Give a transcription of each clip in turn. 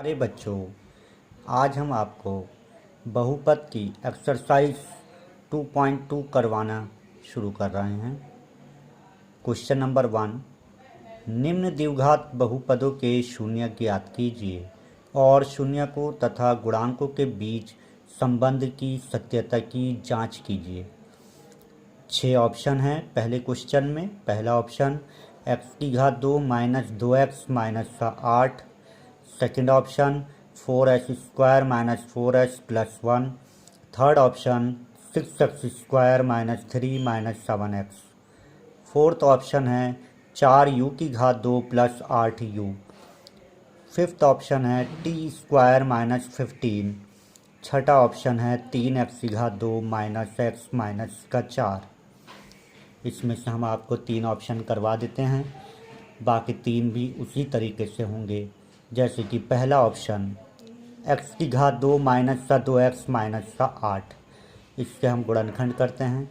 अरे बच्चों, आज हम आपको बहुपद की एक्सरसाइज 2.2 करवाना शुरू कर रहे हैं। क्वेश्चन नंबर 1, निम्न द्विघात बहुपदों के शून्य ज्ञात कीजिए और शून्यकों तथा गुणांकों के बीच संबंध की सत्यता की जांच कीजिए। 6 ऑप्शन हैं पहले क्वेश्चन में। पहला option x⁻² minus 2x minus 8। Second option 4x² minus 4x plus 1। Third option 6x² minus 3 minus 7x। Fourth option है 4u² plus 8u। Fifth option है t² माइनस 15। छठा ऑप्शन है 3x² माइनस x माइनस 4। इसमें से हम आपको 3 option करवा देते हैं, बाकी 3 भी उसी तरीके से होंगे। जैसे कि पहला option x² minus 2x minus 8, इससे हम गुणनखंड करते हैं।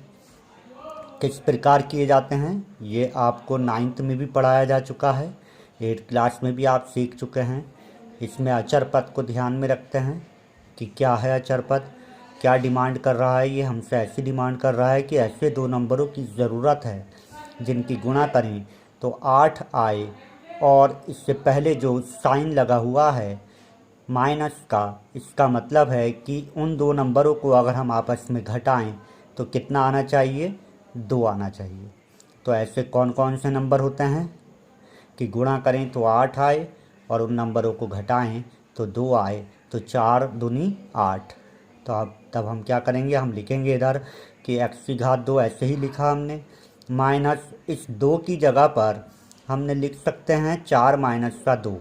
किस प्रकार किए जाते हैं ये आपको 9th में भी पढ़ाया जा चुका है, 8th क्लास में भी आप सीख चुके हैं। इसमें अचर पद को ध्यान में रखते हैं कि क्या है अचर पद, क्या डिमांड कर रहा है। ये हमसे ऐसी डिमांड कर रहा है कि ऐसे 2 नंबरों की ज़रूरत है जिनकी गुणा करें तो 8 आए, और इससे पहले जो साइन लगा हुआ है माइनस का, इसका मतलब है कि उन 2 नंबरों को अगर हम आपस में घटाएं तो कितना आना चाहिए, 2 आना चाहिए। तो ऐसे कौन कौन से नंबर होते हैं कि गुणा करें तो 8 आए और उन नंबरों को घटाएं तो 2 आए, तो 4 दूनी 8। तो अब तब हम क्या करेंगे, हम लिखेंगे इधर कि x⁻² ऐसे ही लिखा हमने, माइनस इस 2 की जगह पर हमने लिख सकते हैं 4 माइनस 2।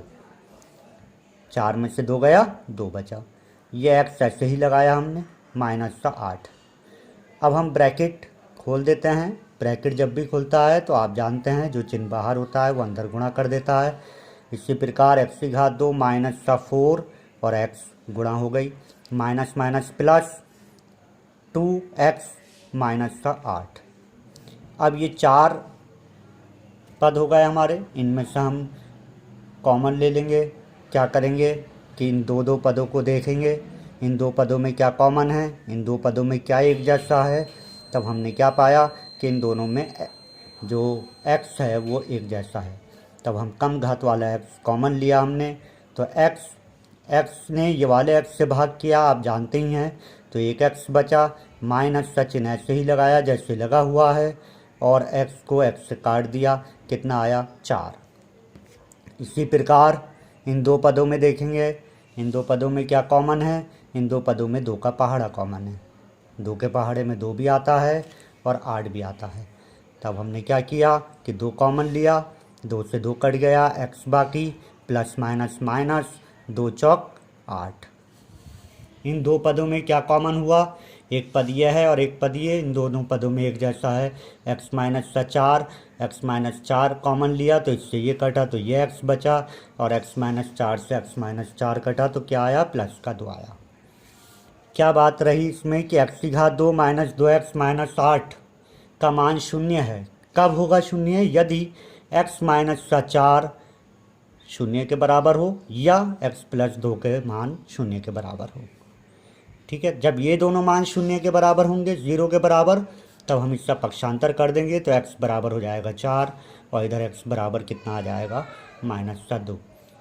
4 में से 2 गया, 2 बचा। ये x ऐसे ही लगाया हमने, माइनस 8। अब हम ब्रैकेट खोल देते हैं। ब्रैकेट जब भी खुलता है तो आप जानते हैं जो चिन्ह बाहर होता है वो अंदर गुणा कर देता है। इसी प्रकार x⁻² माइनस 4 और x गुणा हो गई, minus minus plus 2x minus 8। अब ये 4 पद हो गए हमारे, इनमें से हम कॉमन ले लेंगे। क्या करेंगे कि इन 2 पदों को देखेंगे, इन 2 पदों में क्या कॉमन है, इन 2 पदों में क्या एक जैसा है। तब हमने क्या पाया कि इन दोनों में जो x है वो एक जैसा है। तब हम कम घात वाला x कॉमन लिया हमने, तो x ने ये वाले x से भाग किया, आप जानते ही हैं, तो एक x बचा। माइनस का चिन्ह ऐसे ही लगाया जैसे लगा हुआ है, और x को x से काट दिया, कितना आया 4। इसी प्रकार इन 2 पदों में देखेंगे, इन 2 पदों में क्या कॉमन है, इन 2 पदों में 2 का पहाड़ा कॉमन है। 2 के पहाड़े में 2 भी आता है और 8 भी आता है। तब हमने क्या किया कि 2 कॉमन लिया, 2 से 2 कट गया, x बाकी, प्लस माइनस माइनस, 2 चौक 8। इन 2 पदों में क्या कॉमन हुआ, एक पद यह है और एक पद ये, इन दोनों पदों में एक जैसा है। x minus 4, x minus 4 common लिया तो इससे ये कटा तो ये x बचा, और x माइनस 4 से x माइनस 4 कटा तो क्या आया, प्लस का 2 आया। क्या बात रही इसमें कि x⁻² माइनस 2x माइनस 8 का मान शून्य है। कब होगा शून्य, यदि x माइनस 4 शून्य के बराबर हो या x प्लस 2 के मान शून्य के बराबर हो। ठीक है, जब ये दोनों मान शून्य के बराबर होंगे, 0 के बराबर, तब हम इसका पक्षांतर कर देंगे तो x बराबर हो जाएगा 4, और इधर x बराबर कितना आ जाएगा, माइनस 2।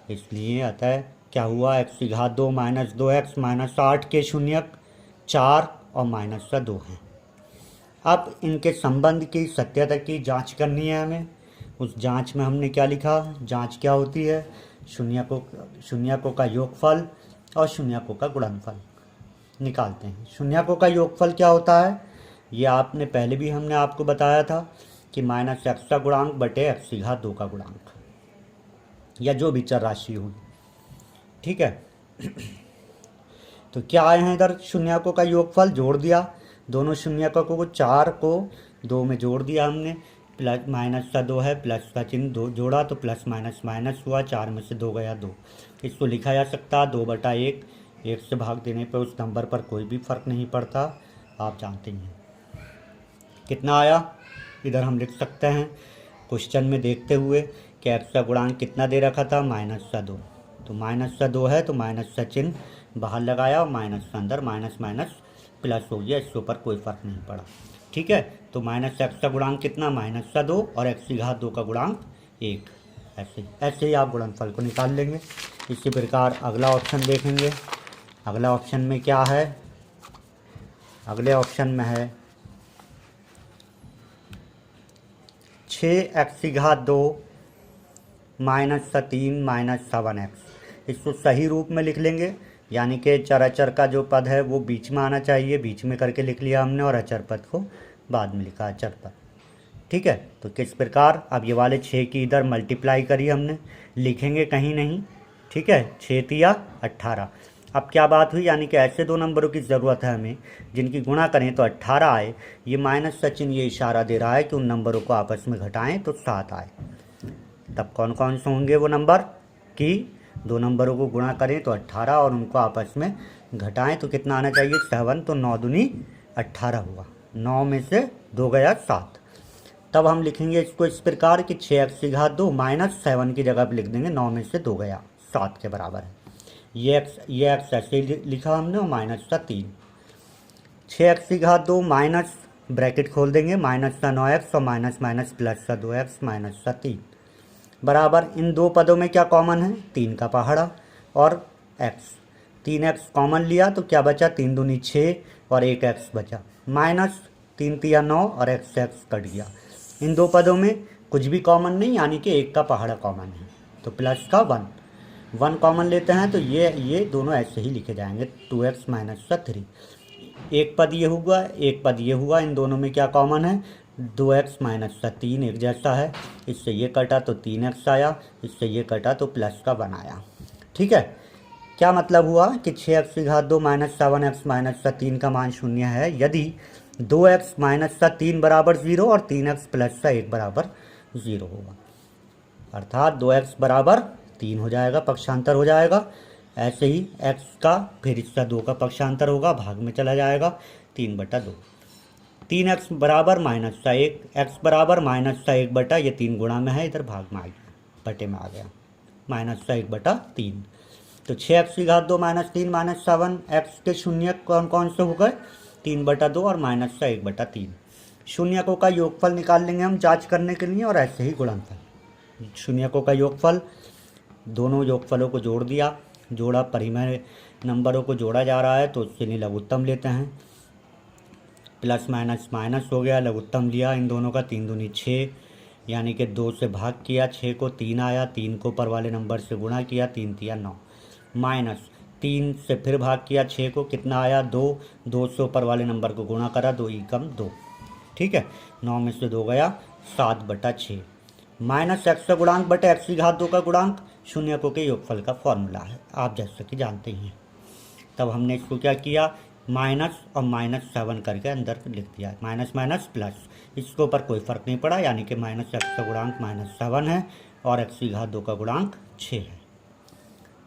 इसलिए अतः क्या हुआ, x⁻² माइनस 2x माइनस 8 के शून्यक 4 और माइनस 2 हैं। अब इनके संबंध की सत्यता की जांच करनी है हमें। उस जांच में हमने क्या लिखा, जांच क्या होती है, शून्यकों का योगफल और शून्यकों का गुणनफल निकालते हैं। शून्यकों का योगफल क्या होता है, ये आपने पहले भी हमने आपको बताया था कि माइनस x का गुणांक बटे x⁻² का गुणांक, या जो भी चर राशि हुई। ठीक है, तो क्या आए हैं इधर, शून्यकों का योगफल जोड़ दिया, दोनों शून्यकों को 4 को 2 में जोड़ दिया हमने, प्लस माइनस 2 है, प्लस का चिन्ह 2 जोड़ा तो प्लस माइनस माइनस हुआ, 4 में से 2 गया 2। इसको लिखा जा सकता है 2/1, 1 से भाग देने पर उस नंबर पर कोई भी फर्क नहीं पड़ता, आप जानते ही हैं। कितना आया, इधर हम लिख सकते हैं क्वेश्चन में देखते हुए कि x का गुणांक कितना दे रखा था, माइनस 2। तो माइनस का 2 है तो माइनस का चिन्ह बाहर लगाया और माइनस का अंदर, माइनस माइनस प्लस हो गया, इसके ऊपर कोई फ़र्क नहीं पड़ा। ठीक है, तो माइनस एक्स का गुणांक कितना, माइनस का 2 और एक्स की घात 2 का गुणांक 1। ऐसे ही आप गुणनफल को निकाल लेंगे। इसी प्रकार अगला ऑप्शन देखेंगे। अगला ऑप्शन में क्या है, अगले ऑप्शन में है 6x की घात 2 माइनस का 3 माइनस 7x। इसको सही रूप में लिख लेंगे, यानी कि चर अचर का जो पद है वो बीच में आना चाहिए, बीच में करके लिख लिया हमने, और अचर पद को बाद में लिखा, अचर पद। ठीक है, तो किस प्रकार, अब ये वाले 6 की इधर मल्टीप्लाई करी हमने, लिखेंगे कहीं नहीं। ठीक है, 6 तिया 18। अब क्या बात हुई, यानी कि ऐसे दो नंबरों की ज़रूरत है हमें जिनकी गुणा करें तो 18 आए। ये माइनस का चिन्ह ये इशारा दे रहा है कि उन नंबरों को आपस में घटाएं तो 7 आए। तब कौन कौन से होंगे वो नंबर कि दो नंबरों को गुणा करें तो 18 और उनको आपस में घटाएं तो कितना आना चाहिए, 7। तो 9 दूनी 18 हुआ, 9 में से 2 गया 7। तब हम लिखेंगे इसको इस प्रकार कि 6x की घात 2 माइनस 7 की जगह पर लिख देंगे 9 में से 2 गया 7 के बराबर है। ये x ऐसे ही लिखा हमने, और माइनस का 3। 6x की घात 2 माइनस, ब्रैकेट खोल देंगे, माइनस का 9x और माइनस माइनस प्लस का 2x माइनस का 3 बराबर। इन दो पदों में क्या कॉमन है, 3 का पहाड़ा और x। 3x कॉमन लिया तो क्या बचा, 3 दूनी 6 और 1x बचा, माइनस 3 तिया 9 और x कट गया। इन दो पदों में कुछ भी कॉमन नहीं, यानी कि 1 का पहाड़ा कॉमन है, तो प्लस का 1 कॉमन लेते हैं तो ये दोनों ऐसे ही लिखे जाएंगे, 2x माइनस का 3। एक पद ये हुआ, एक पद ये हुआ, इन दोनों में क्या कॉमन है, 2x माइनस का 3 एक जैसा है, इससे ये कटा तो 3x आया, इससे ये कटा तो प्लस का 1 आया। ठीक है, क्या मतलब हुआ कि 6x की घात 2 माइनस 7x माइनस का 3 का मान 0 है यदि 2x माइनस का 3 बराबर 0 और 3x प्लस का 1 बराबर 0 होगा, अर्थात 2x बराबर 3 हो जाएगा, पक्षांतर हो जाएगा। ऐसे ही x का फिर इसका 2 का पक्षांतर होगा, भाग में चला जाएगा, 3/2। 3x बराबर माइनस का 1, x बराबर माइनस का 1 ये 3 गुणा में है, इधर भाग में आ गया, बटे में आ गया, माइनस का 1/3। तो 6x की घात 2 माइनस 3 माइनस 7, x के शून्य कौन कौन से हो गए, 3/2 और माइनस का 1/3। शून्यकों का योगफल निकाल लेंगे हम जांच करने के लिए, और ऐसे ही गुणनफल। शून्यकों का योगफल, दोनों योगफलों को जोड़ दिया, जोड़ा, परिमेय नंबरों को जोड़ा जा रहा है तो उसके लिए लघुत्तम लेते हैं, प्लस माइनस माइनस हो गया, लघुत्तम लिया इन दोनों का, 3 दूनी 6, यानी कि 2 से भाग किया 6 को, 3 आया, 3 को ऊपर वाले नंबर से गुणा किया, 3 तिया 9, माइनस 3 से फिर भाग किया 6 को, कितना आया 2, 2 से ऊपर वाले नंबर को गुणा करा, 2 एकम 2। ठीक है, 9 में से 2 गया 7/6, माइनस x का गुणांक बटे x की घात 2 का गुणांक शून्यकों के योगफल का फॉर्मूला है, आप जैसा कि जानते ही हैं। तब हमने इसको क्या किया, माइनस और माइनस 7 करके अंदर लिख दिया, माइनस माइनस प्लस, इसके ऊपर कोई फ़र्क नहीं पड़ा, यानी कि माइनस x का गुणांक -7 है और x की घात 2 का गुणांक 6 है।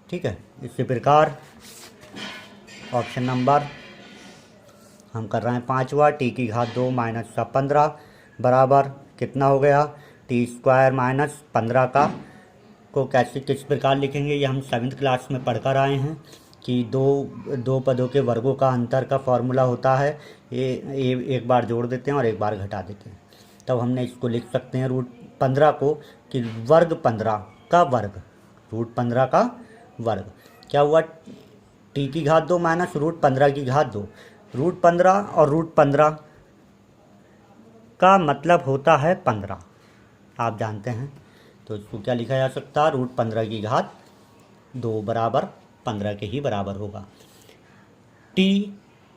ठीक है, इसी प्रकार ऑप्शन नंबर हम कर रहे हैं 5वां, t की घात 2 माइनस का 15 बराबर कितना हो गया, t² माइनस 15 का को कैसे किस प्रकार लिखेंगे, ये हम 7th क्लास में पढ़कर आए हैं कि दो पदों के वर्गों का अंतर का फॉर्मूला होता है, ये एक बार जोड़ देते हैं और एक बार घटा देते हैं। तब हमने इसको लिख सकते हैं √15 को कि वर्ग 15 का वर्ग, √15 का वर्ग क्या हुआ, t की घात 2 माइनस √15 की घात 2। √15 और √15 का मतलब होता है 15, आप जानते हैं, तो इसको क्या लिखा जा सकता है, √15 की घात 2 बराबर 15 के ही बराबर होगा। t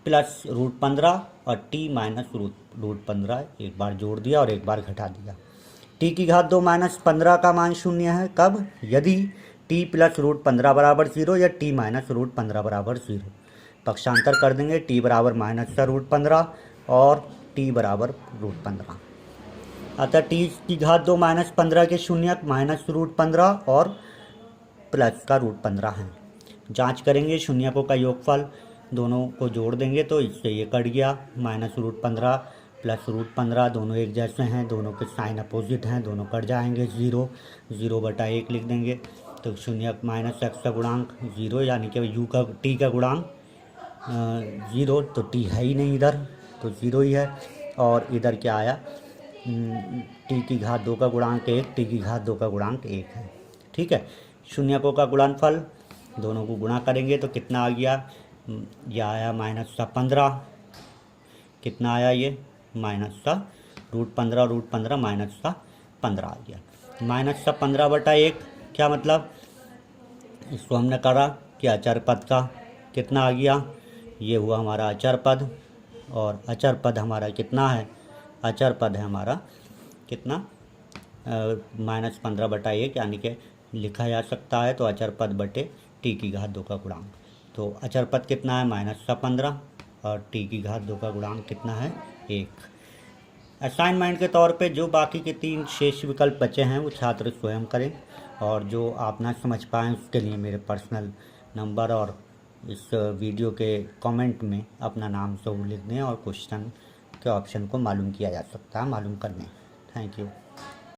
प्लस √15 और t माइनस √15, एक बार जोड़ दिया और एक बार घटा दिया। t की घात 2 माइनस 15 का मान 0 है, कब, यदि t प्लस √15 बराबर 0 या t माइनस √15 बराबर 0। पक्षांतर कर देंगे, t बराबर माइनस का √15 और t बराबर √15, अतः t की घात 2 माइनस 15 के शून्यक माइनस √15 और प्लस का √15 है। जांच करेंगे शून्यकों का योगफल, दोनों को जोड़ देंगे तो इससे ये कट गया, माइनस √15 प्लस √15 दोनों एक जैसे हैं, दोनों के साइन अपोजिट हैं, दोनों कट जाएंगे, 0 0/1 लिख देंगे। तो शून्य माइनस एक्स का गुणांक 0, यानी कि यू का टी का गुणांक 0, तो टी है ही नहीं इधर, तो 0 ही है। और इधर क्या आया, टी की घात 2 का गुणांक 1, टी की घात 2 का गुणांक 1 है। ठीक है, शून्यकों का गुणनफल दोनों को गुणा करेंगे तो कितना आ गया, यह आया -15। कितना आया ये, -√15, √15 -15 आ गया। -15/1 क्या मतलब, इसको हमने करा कि अचर पद का कितना आ गया, ये हुआ हमारा अचर पद। और अचर पद हमारा कितना है, अचर पद है हमारा कितना, -15/1, यानी कि लिखा जा सकता है तो अचर पद बटे टी की घात 2 का गुणांक। तो अचर पद कितना है, -15, और टी की घात 2 का गुणांक कितना है, 1। असाइनमेंट के तौर पे जो बाकी के 3 शेष विकल्प बचे हैं वो छात्र स्वयं करें, और जो आप ना समझ पाएँ उसके लिए मेरे पर्सनल नंबर और इस वीडियो के कमेंट में अपना नाम ज़रूर लिख दें, और क्वेश्चन के ऑप्शन को मालूम किया जा सकता है, मालूम कर लें। Thank you.